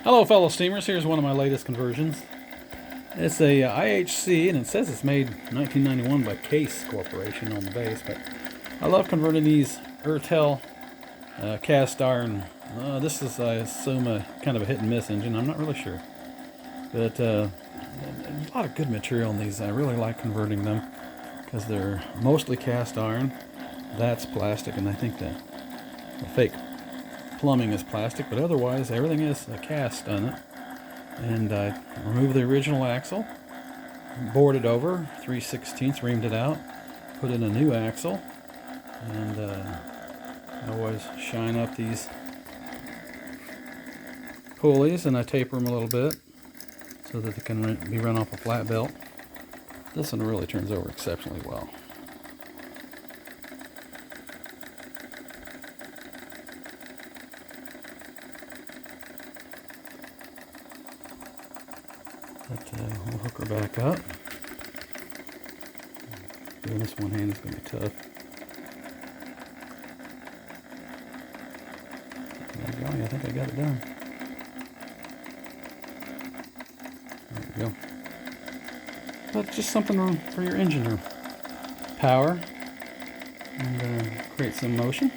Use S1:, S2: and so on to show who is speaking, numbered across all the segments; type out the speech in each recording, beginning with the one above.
S1: Hello fellow steamers, here's one of my latest conversions. It's a IHC and it says it's made 1991 by Case Corporation on the base, but I love converting these Ertl cast iron. This is, I assume, a kind of a hit and miss engine. I'm not really sure. But a lot of good material in these. I really like converting them because they're mostly cast iron. That's plastic, and I think the fake plumbing is plastic, but otherwise everything is cast on it. And I removed the original axle, bored it over 3/16, reamed it out, put in a new axle, and I always shine up these pulleys and I taper them a little bit so that they can be run off a flat belt. This one really turns over exceptionally well. But we'll hook her back up. Doing this one hand is going to be tough. There we go. I think I got it done. There we go. But just something for your engine to power and create some motion.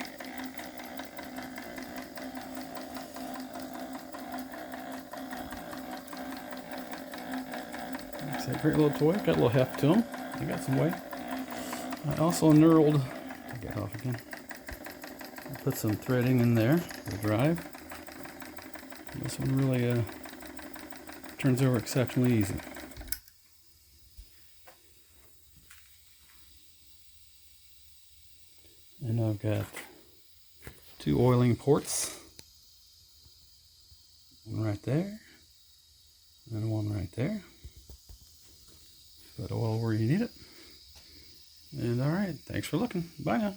S1: It's a great little toy. Got a little heft to them. I got some weight. I also knurled. Get off again. I put some threading in there for the drive. This one really turns over exceptionally easy. And I've got 2 oiling ports. One right there, and one right there. Put oil where you need it. And alright, thanks for looking. Bye now.